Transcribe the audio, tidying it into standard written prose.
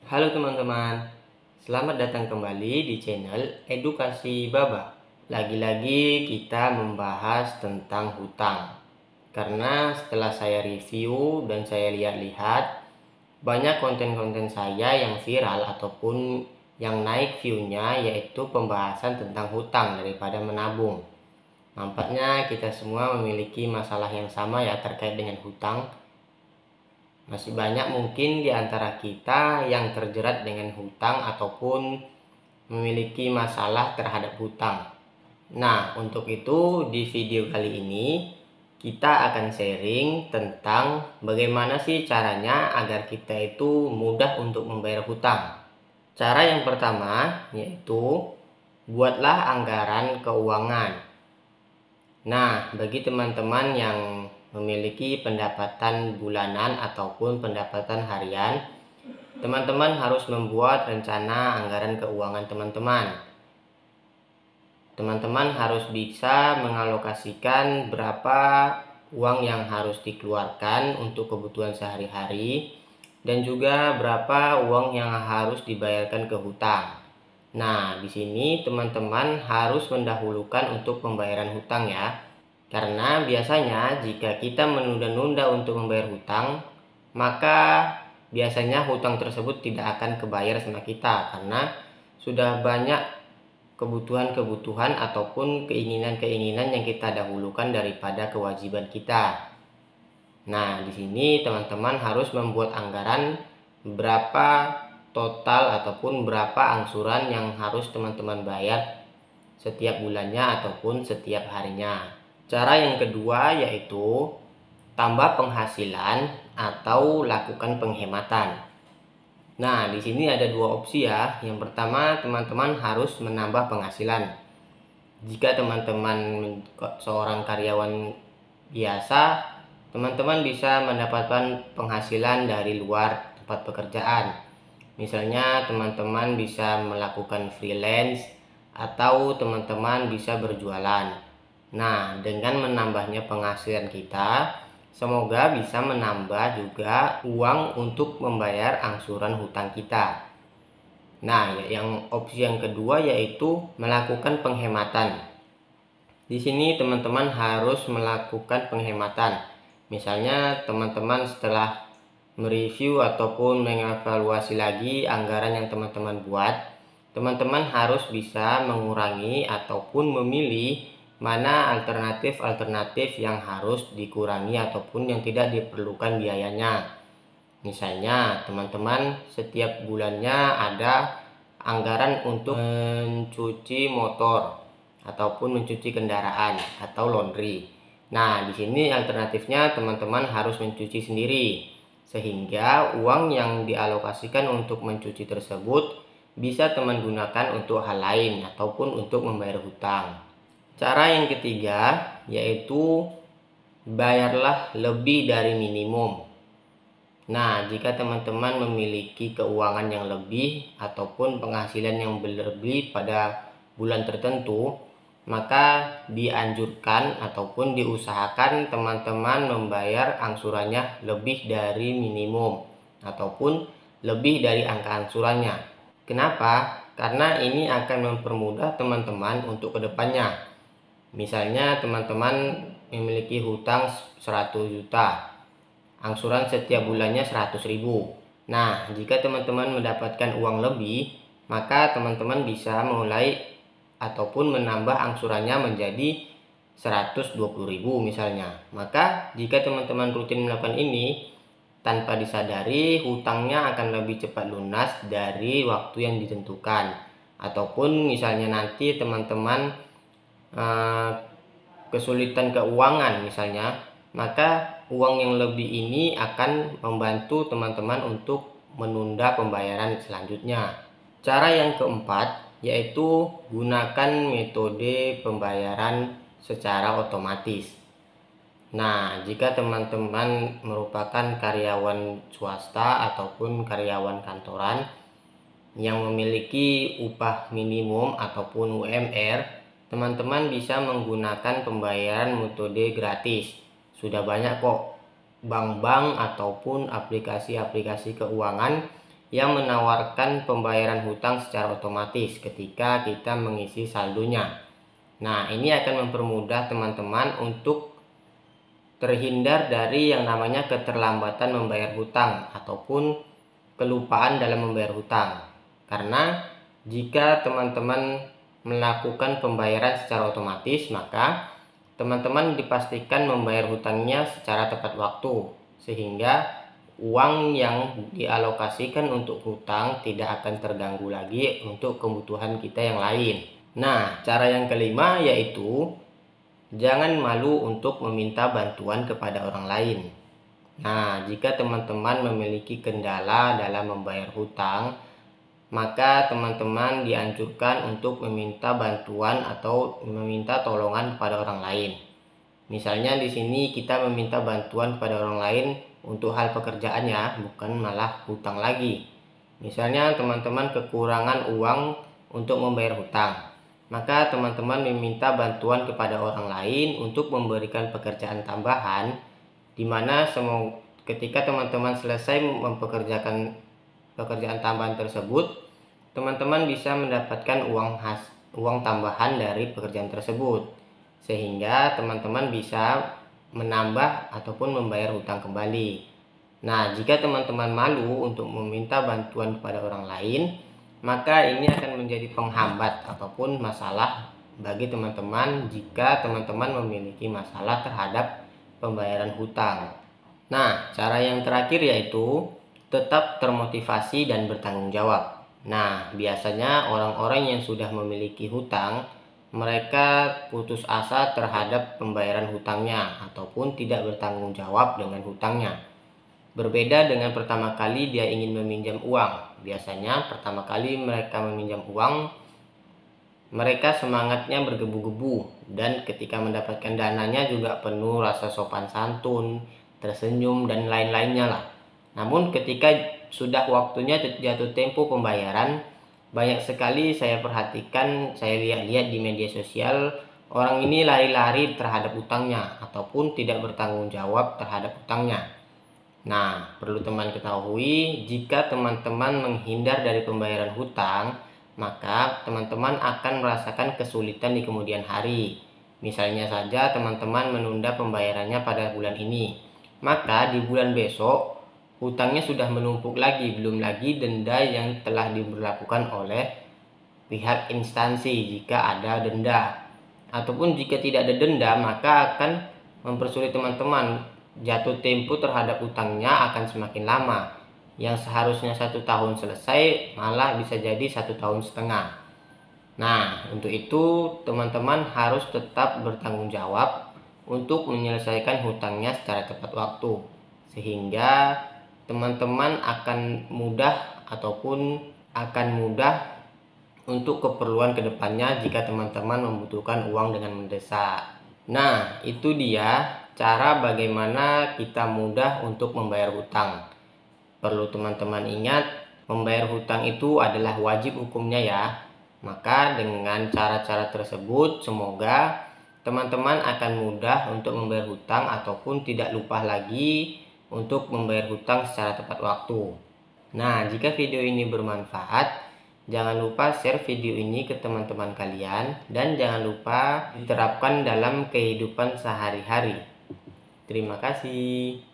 Halo teman-teman, selamat datang kembali di channel Edukasi Baba. Lagi-lagi kita membahas tentang hutang. Karena setelah saya review dan saya lihat-lihat, banyak konten-konten saya yang viral ataupun yang naik view-nya yaitu pembahasan tentang hutang daripada menabung. Nampaknya kita semua memiliki masalah yang sama ya terkait dengan hutang. Masih banyak mungkin di antara kita yang terjerat dengan hutang ataupun memiliki masalah terhadap hutang. Nah, untuk itu di video kali ini kita akan sharing tentang bagaimana sih caranya agar kita itu mudah untuk membayar hutang. Cara yang pertama yaitu buatlah anggaran keuangan. Nah, bagi teman-teman yang memiliki pendapatan bulanan ataupun pendapatan harian, teman-teman harus membuat rencana anggaran keuangan teman-teman. Teman-teman harus bisa mengalokasikan berapa uang yang harus dikeluarkan untuk kebutuhan sehari-hari dan juga berapa uang yang harus dibayarkan ke hutang. Nah, di sini teman-teman harus mendahulukan untuk pembayaran hutang ya. Karena biasanya jika kita menunda-nunda untuk membayar hutang, maka biasanya hutang tersebut tidak akan kebayar sama kita karena sudah banyak kebutuhan-kebutuhan ataupun keinginan-keinginan yang kita dahulukan daripada kewajiban kita. Nah, di sini teman-teman harus membuat anggaran berapa total ataupun berapa angsuran yang harus teman-teman bayar setiap bulannya ataupun setiap harinya. Cara yang kedua yaitu tambah penghasilan atau lakukan penghematan. Nah, di sini ada dua opsi ya. Yang pertama, teman-teman harus menambah penghasilan. Jika teman-teman seorang karyawan biasa, teman-teman bisa mendapatkan penghasilan dari luar tempat pekerjaan. Misalnya teman-teman bisa melakukan freelance atau teman-teman bisa berjualan. Nah, dengan menambahnya penghasilan kita, semoga bisa menambah juga uang untuk membayar angsuran hutang kita. Nah, yang opsi yang kedua yaitu melakukan penghematan. Di sini teman-teman harus melakukan penghematan. Misalnya teman-teman setelah mereview ataupun mengevaluasi lagi anggaran yang teman-teman buat, teman-teman harus bisa mengurangi ataupun memilih mana alternatif-alternatif yang harus dikurangi ataupun yang tidak diperlukan biayanya. Misalnya teman-teman setiap bulannya ada anggaran untuk mencuci motor ataupun mencuci kendaraan atau laundry. Nah, di sini alternatifnya teman-teman harus mencuci sendiri sehingga uang yang dialokasikan untuk mencuci tersebut bisa teman gunakan untuk hal lain ataupun untuk membayar hutang. Cara yang ketiga yaitu bayarlah lebih dari minimum. Nah, jika teman-teman memiliki keuangan yang lebih ataupun penghasilan yang berlebih pada bulan tertentu, maka dianjurkan ataupun diusahakan teman-teman membayar angsurannya lebih dari minimum ataupun lebih dari angka angsurannya. Kenapa? Karena ini akan mempermudah teman-teman untuk kedepannya. Misalnya teman-teman memiliki hutang 100 juta. Angsuran setiap bulannya 100.000. Nah, jika teman-teman mendapatkan uang lebih, maka teman-teman bisa mulai ataupun menambah angsurannya menjadi 120.000 misalnya. Maka jika teman-teman rutin melakukan ini, tanpa disadari hutangnya akan lebih cepat lunas dari waktu yang ditentukan. Ataupun misalnya nanti teman-teman kesulitan keuangan misalnya, maka uang yang lebih ini akan membantu teman-teman untuk menunda pembayaran selanjutnya. Cara yang keempat yaitu gunakan metode pembayaran secara otomatis. Nah, jika teman-teman merupakan karyawan swasta ataupun karyawan kantoran yang memiliki upah minimum ataupun UMR, teman-teman bisa menggunakan pembayaran metode gratis. Sudah banyak kok bank-bank ataupun aplikasi-aplikasi keuangan yang menawarkan pembayaran hutang secara otomatis ketika kita mengisi saldonya. Nah, ini akan mempermudah teman-teman untuk terhindar dari yang namanya keterlambatan membayar hutang ataupun kelupaan dalam membayar hutang. Karena jika teman-teman melakukan pembayaran secara otomatis, maka teman-teman dipastikan membayar hutangnya secara tepat waktu, sehingga uang yang dialokasikan untuk hutang tidak akan terganggu lagi untuk kebutuhan kita yang lain. Nah, cara yang kelima yaitu jangan malu untuk meminta bantuan kepada orang lain. Nah, jika teman-teman memiliki kendala dalam membayar hutang, maka teman-teman dianjurkan untuk meminta bantuan atau meminta tolongan kepada orang lain. Misalnya di sini kita meminta bantuan kepada orang lain untuk hal pekerjaannya, bukan malah hutang lagi. Misalnya teman-teman kekurangan uang untuk membayar hutang, maka teman-teman meminta bantuan kepada orang lain untuk memberikan pekerjaan tambahan, di mana ketika teman-teman selesai mempekerjakan pekerjaan tambahan tersebut, teman-teman bisa mendapatkan uang tambahan dari pekerjaan tersebut, sehingga teman-teman bisa menambah ataupun membayar hutang kembali. Nah, jika teman-teman malu untuk meminta bantuan kepada orang lain, maka ini akan menjadi penghambat ataupun masalah bagi teman-teman jika teman-teman memiliki masalah terhadap pembayaran hutang. Nah, cara yang terakhir yaitu tetap termotivasi dan bertanggung jawab. Nah, biasanya orang-orang yang sudah memiliki hutang, mereka putus asa terhadap pembayaran hutangnya ataupun tidak bertanggung jawab dengan hutangnya. Berbeda dengan pertama kali dia ingin meminjam uang. Biasanya pertama kali mereka meminjam uang, mereka semangatnya bergebu-gebu, dan ketika mendapatkan dananya juga penuh rasa sopan santun, tersenyum, dan lain-lainnya lah. Namun ketika sudah waktunya jatuh tempo pembayaran, banyak sekali saya perhatikan, saya lihat-lihat di media sosial, orang ini lari-lari terhadap utangnya ataupun tidak bertanggung jawab terhadap utangnya. Nah, perlu teman ketahui, jika teman-teman menghindar dari pembayaran hutang, maka teman-teman akan merasakan kesulitan di kemudian hari. Misalnya saja teman-teman menunda pembayarannya pada bulan ini, maka di bulan besok hutangnya sudah menumpuk lagi, belum lagi denda yang telah diberlakukan oleh pihak instansi jika ada denda. Ataupun jika tidak ada denda, maka akan mempersulit teman-teman. Jatuh tempo terhadap utangnya akan semakin lama. Yang seharusnya 1 tahun selesai, malah bisa jadi 1,5 tahun. Nah, untuk itu teman-teman harus tetap bertanggung jawab untuk menyelesaikan hutangnya secara tepat waktu, sehingga teman-teman akan mudah untuk keperluan kedepannya jika teman-teman membutuhkan uang dengan mendesak. Nah, itu dia cara bagaimana kita mudah untuk membayar hutang. Perlu teman-teman ingat, membayar hutang itu adalah wajib hukumnya ya. Maka dengan cara-cara tersebut, semoga teman-teman akan mudah untuk membayar hutang ataupun tidak lupa lagi untuk membayar hutang secara tepat waktu. Nah, jika video ini bermanfaat, jangan lupa share video ini ke teman-teman kalian dan jangan lupa diterapkan dalam kehidupan sehari-hari. Terima kasih.